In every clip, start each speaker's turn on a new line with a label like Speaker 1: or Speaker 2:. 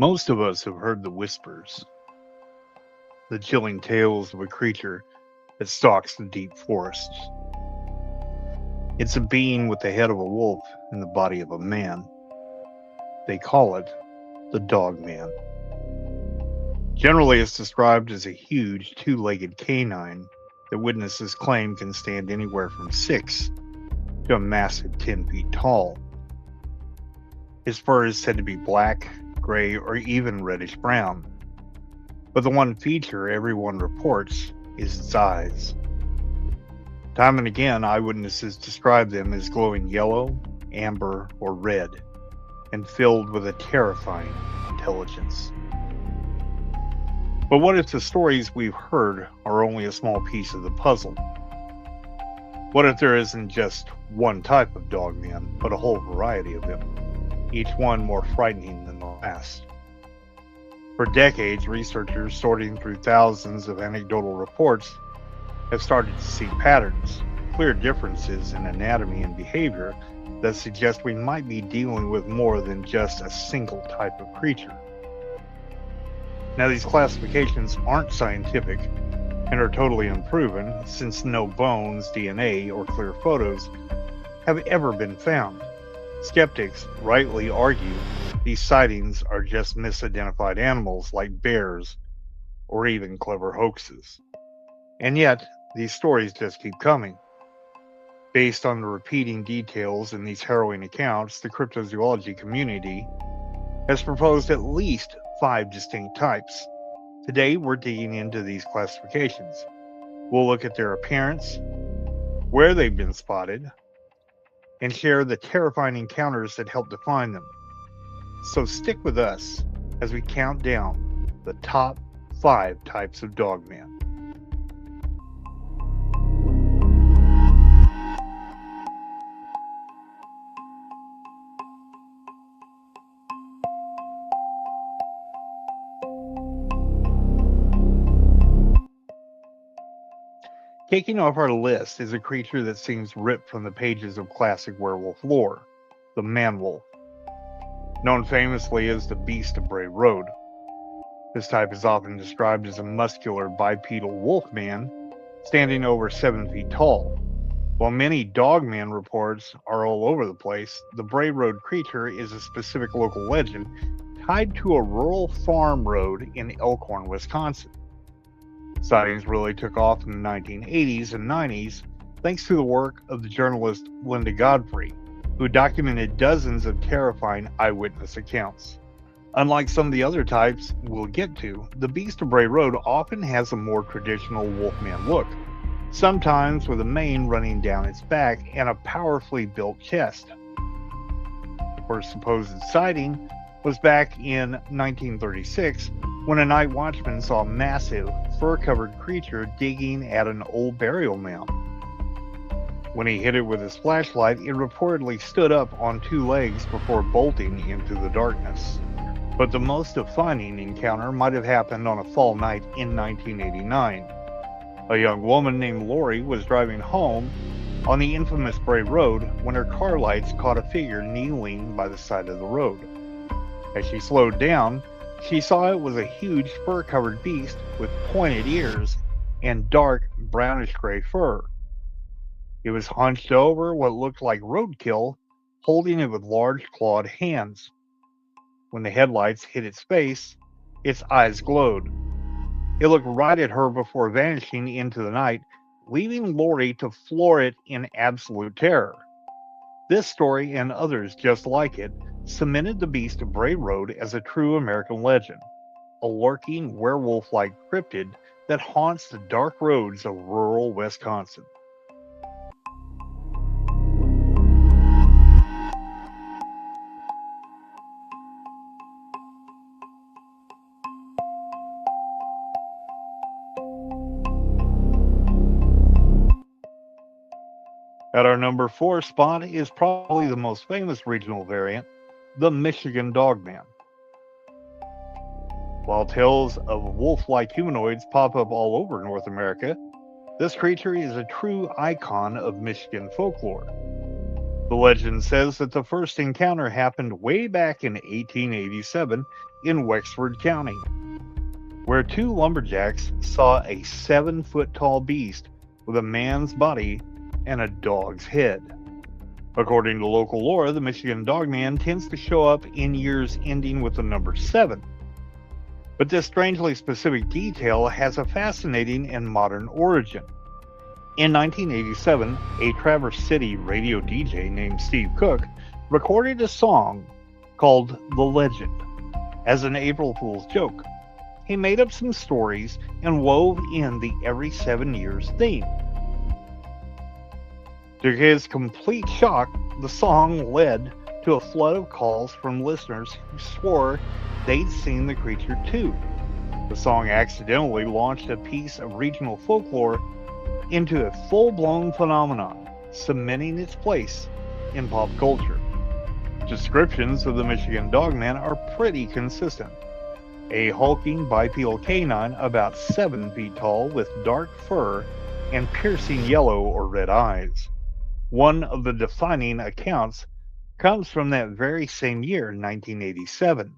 Speaker 1: Most of us have heard the whispers, the chilling tales of a creature that stalks the deep forests. It's a being with the head of a wolf and the body of a man. They call it the Dogman. Generally, it's described as a huge two-legged canine that witnesses claim can stand anywhere from 6 to a massive 10 feet tall. His fur is said to be black, gray, or even reddish brown. But the one feature everyone reports is its eyes. Time and again, eyewitnesses describe them as glowing yellow, amber, or red, and filled with a terrifying intelligence. But what if the stories we've heard are only a small piece of the puzzle? What if there isn't just one type of dogman, but a whole variety of them, each one more frightening than the last? For decades, researchers sorting through thousands of anecdotal reports have started to see patterns, clear differences in anatomy and behavior that suggest we might be dealing with more than just a single type of creature. Now, these classifications aren't scientific and are totally unproven, since no bones, DNA, or clear photos have ever been found. Skeptics rightly argue these sightings are just misidentified animals like bears or even clever hoaxes. And yet, these stories just keep coming. Based on the repeating details in these harrowing accounts, the cryptozoology community has proposed at least 5 distinct types. Today, we're digging into these classifications. We'll look at their appearance, where they've been spotted, and share the terrifying encounters that help define them. So stick with us as we count down the top 5 types of dogman. Kicking off our list is a creature that seems ripped from the pages of classic werewolf lore, the man-wolf. Known famously as the Beast of Bray Road, this type is often described as a muscular bipedal wolf man standing over 7 feet tall. While many dogman reports are all over the place, the Bray Road creature is a specific local legend tied to a rural farm road in Elkhorn, Wisconsin. Sightings really took off in the 1980s and 90s thanks to the work of the journalist Linda Godfrey, who documented dozens of terrifying eyewitness accounts. Unlike some of the other types we'll get to, the Beast of Bray Road often has a more traditional wolfman look, sometimes with a mane running down its back and a powerfully built chest. The first supposed sighting was back in 1936 when a night watchman saw a massive, fur-covered creature digging at an old burial mound. When he hit it with his flashlight, it reportedly stood up on 2 legs before bolting into the darkness. But the most defining encounter might have happened on a fall night in 1989. A young woman named Lori was driving home on the infamous Bray Road when her car lights caught a figure kneeling by the side of the road. As she slowed down, she saw it was a huge fur-covered beast with pointed ears and dark brownish-gray fur. It was hunched over what looked like roadkill, holding it with large clawed hands. When the headlights hit its face, its eyes glowed. It looked right at her before vanishing into the night, leaving Lori to floor it in absolute terror. This story, and others just like it, cemented the Beast of Bray Road as a true American legend, a lurking werewolf-like cryptid that haunts the dark roads of rural Wisconsin. At our number 4 spot is probably the most famous regional variant, the Michigan Dogman. While tales of wolf-like humanoids pop up all over North America, this creature is a true icon of Michigan folklore. The legend says that the first encounter happened way back in 1887 in Wexford County, where two lumberjacks saw a 7-foot tall beast with a man's body and a dog's head. According to local lore, the Michigan Dogman tends to show up in years ending with the number 7. But this strangely specific detail has a fascinating and modern origin. In 1987, a Traverse City radio DJ named Steve Cook recorded a song called The Legend as an April Fool's joke. He made up some stories and wove in the every 7 years theme. To his complete shock, the song led to a flood of calls from listeners who swore they'd seen the creature too. The song accidentally launched a piece of regional folklore into a full-blown phenomenon, cementing its place in pop culture. Descriptions of the Michigan Dogman are pretty consistent. A hulking bipedal canine about 7 feet tall with dark fur and piercing yellow or red eyes. One of the defining accounts comes from that very same year, 1987.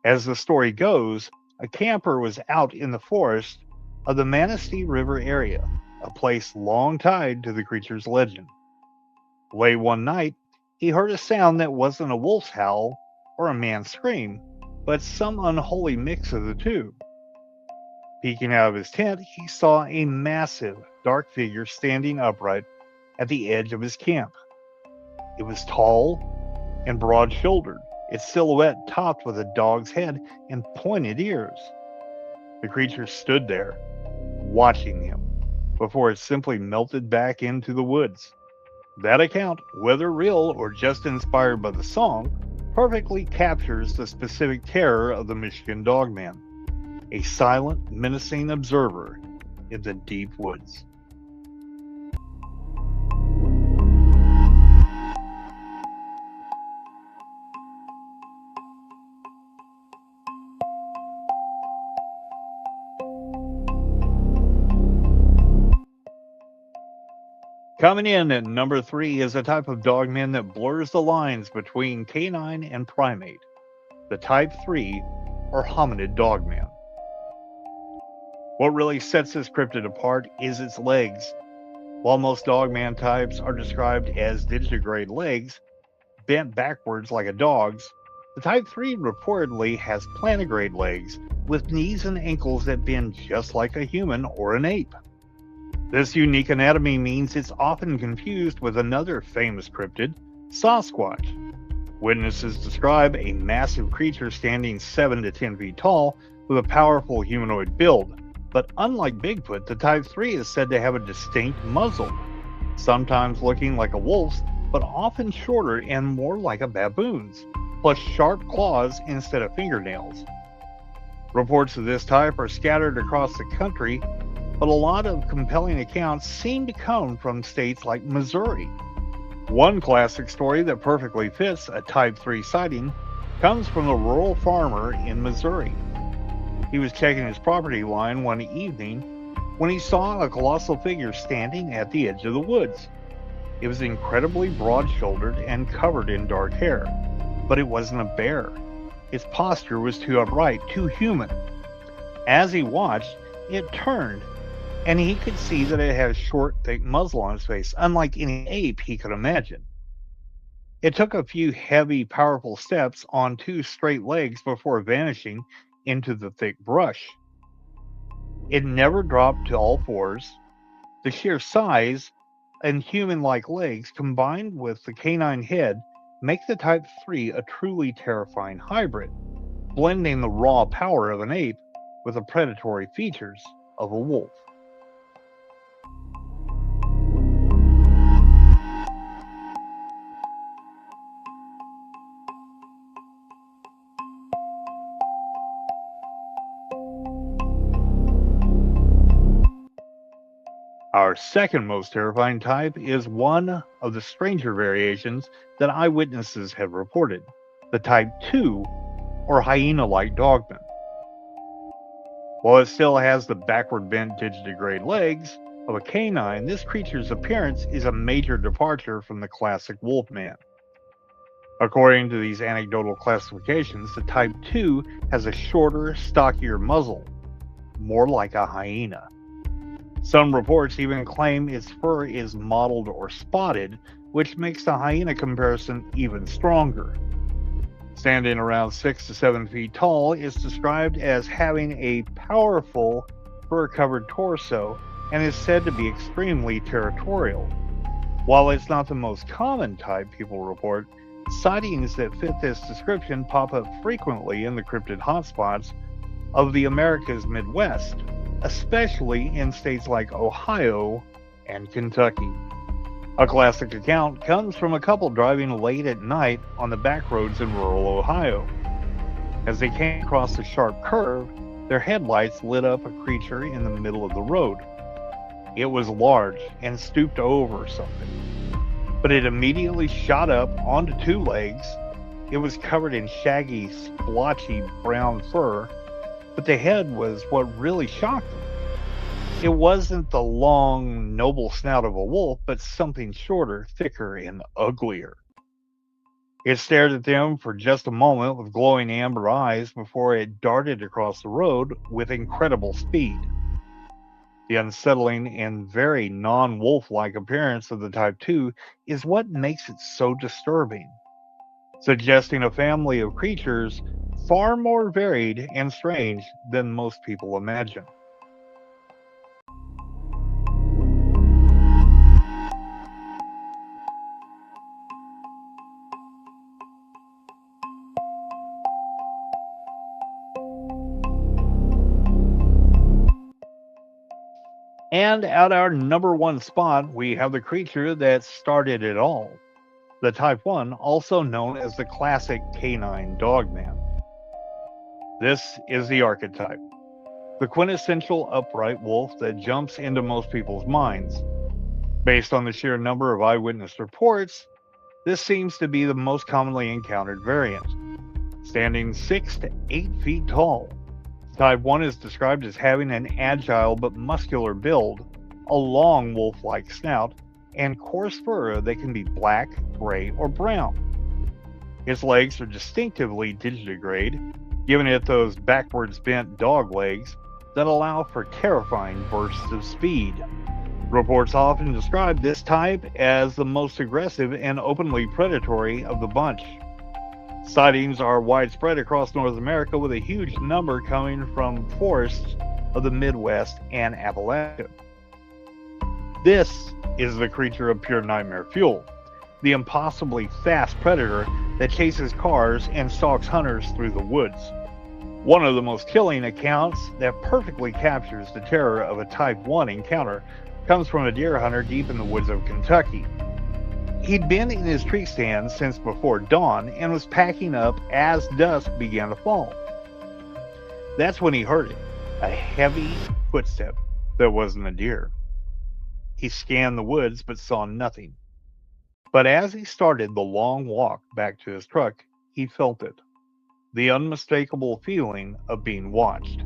Speaker 1: As the story goes, a camper was out in the forest of the Manistee River area, a place long tied to the creature's legend. Late one night, he heard a sound that wasn't a wolf's howl or a man's scream, but some unholy mix of the two. Peeking out of his tent, he saw a massive, dark figure standing upright at the edge of his camp. It was tall and broad-shouldered, its silhouette topped with a dog's head and pointed ears. The creature stood there, watching him, before it simply melted back into the woods. That account, whether real or just inspired by the song, perfectly captures the specific terror of the Michigan Dogman, a silent, menacing observer in the deep woods. Coming in at number 3 is a type of dogman that blurs the lines between canine and primate, the type 3 or hominid dogman. What really sets this cryptid apart is its legs. While most dogman types are described as digitigrade legs, bent backwards like a dog's, the type 3 reportedly has plantigrade legs with knees and ankles that bend just like a human or an ape. This unique anatomy means it's often confused with another famous cryptid, Sasquatch. Witnesses describe a massive creature standing 7 to 10 feet tall with a powerful humanoid build, but unlike Bigfoot, the type 3 is said to have a distinct muzzle, sometimes looking like a wolf's, but often shorter and more like a baboon's, plus sharp claws instead of fingernails. Reports of this type are scattered across the country, but a lot of compelling accounts seem to come from states like Missouri. One classic story that perfectly fits a Type 3 sighting comes from a rural farmer in Missouri. He was checking his property line one evening when he saw a colossal figure standing at the edge of the woods. It was incredibly broad-shouldered and covered in dark hair, but it wasn't a bear. Its posture was too upright, too human. As he watched, it turned, and he could see that it had a short, thick muzzle on its face, unlike any ape he could imagine. It took a few heavy, powerful steps on 2 straight legs before vanishing into the thick brush. It never dropped to all fours. The sheer size and human-like legs, combined with the canine head, make the Type 3 a truly terrifying hybrid, blending the raw power of an ape with the predatory features of a wolf. Our second most terrifying type is one of the stranger variations that eyewitnesses have reported, the Type 2 or hyena-like dogman. While it still has the backward bent digitigrade legs, of a canine, this creature's appearance is a major departure from the classic wolfman. According to these anecdotal classifications, the Type 2 has a shorter, stockier muzzle, more like a hyena. Some reports even claim its fur is mottled or spotted, which makes the hyena comparison even stronger. Standing around 6 to 7 feet tall, it's described as having a powerful fur-covered torso and is said to be extremely territorial. While it's not the most common type people report, sightings that fit this description pop up frequently in the cryptid hotspots of the America's Midwest, especially in states like Ohio and Kentucky. A classic account comes from a couple driving late at night on the back roads in rural Ohio. As they came across a sharp curve, their headlights lit up a creature in the middle of the road. It was large and stooped over something, but it immediately shot up onto two legs. It was covered in shaggy, splotchy brown fur, but the head was what really shocked them. It wasn't the long, noble snout of a wolf, but something shorter, thicker, and uglier. It stared at them for just a moment with glowing amber eyes before it darted across the road with incredible speed. The unsettling and very non-wolf-like appearance of the Type 2 is what makes it so disturbing, suggesting a family of creatures far more varied and strange than most people imagine. And at our number one spot, we have the creature that started it all, the Type 1, also known as the classic canine Dogman. This is the archetype, the quintessential upright wolf that jumps into most people's minds. Based on the sheer number of eyewitness reports, this seems to be the most commonly encountered variant. Standing 6 to 8 feet tall, Type 1 is described as having an agile but muscular build, a long wolf-like snout, and coarse fur that can be black, gray, or brown. Its legs are distinctively digitigrade, giving it those backwards bent dog legs that allow for terrifying bursts of speed. Reports often describe this type as the most aggressive and openly predatory of the bunch. Sightings are widespread across North America, with a huge number coming from forests of the Midwest and Appalachia. This is the creature of pure nightmare fuel, the impossibly fast predator that chases cars and stalks hunters through the woods. One of the most killing accounts that perfectly captures the terror of a Type 1 encounter comes from a deer hunter deep in the woods of Kentucky. He'd been in his tree stand since before dawn and was packing up as dusk began to fall. That's when he heard it, a heavy footstep that wasn't a deer. He scanned the woods but saw nothing. But as he started the long walk back to his truck, he felt it, the unmistakable feeling of being watched.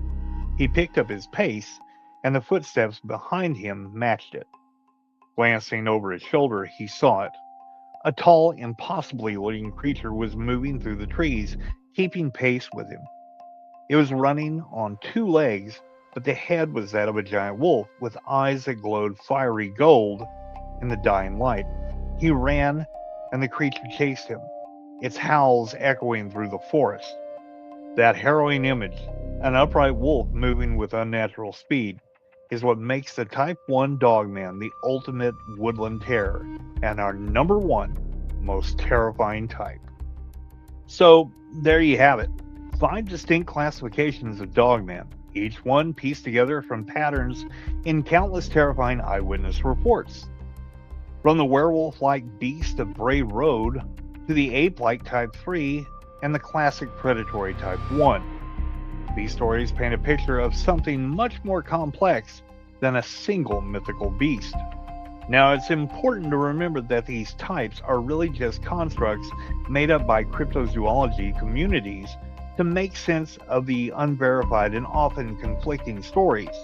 Speaker 1: He picked up his pace, and the footsteps behind him matched it. Glancing over his shoulder, he saw it. A tall, impossibly looking creature was moving through the trees, keeping pace with him. It was running on two legs, but the head was that of a giant wolf, with eyes that glowed fiery gold in the dying light. He ran, and the creature chased him, its howls echoing through the forest. That harrowing image, an upright wolf moving with unnatural speed, is what makes the Type 1 Dogman the ultimate woodland terror and our number one most terrifying type. So there you have it, 5 distinct classifications of Dogman, each one pieced together from patterns in countless terrifying eyewitness reports. From the werewolf-like beast of Bray Road to the ape-like Type 3 and the classic predatory Type 1. These stories paint a picture of something much more complex than a single mythical beast. Now, it's important to remember that these types are really just constructs made up by cryptozoology communities to make sense of the unverified and often conflicting stories.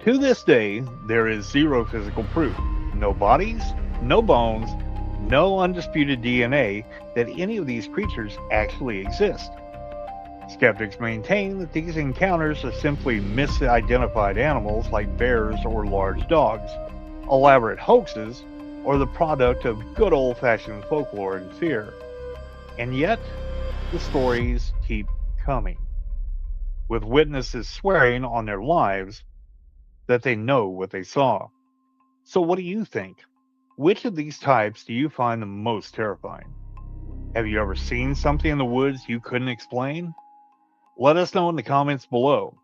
Speaker 1: To this day, there is zero physical proof, no bodies, no bones, no undisputed DNA that any of these creatures actually exist. Skeptics maintain that these encounters are simply misidentified animals like bears or large dogs, elaborate hoaxes, or the product of good old-fashioned folklore and fear. And yet, the stories keep coming, with witnesses swearing on their lives that they know what they saw. So what do you think? Which of these types do you find the most terrifying? Have you ever seen something in the woods you couldn't explain? Let us know in the comments below.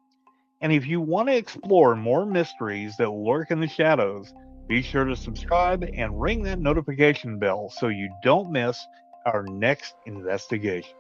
Speaker 1: And if you want to explore more mysteries that lurk in the shadows, be sure to subscribe and ring that notification bell so you don't miss our next investigation.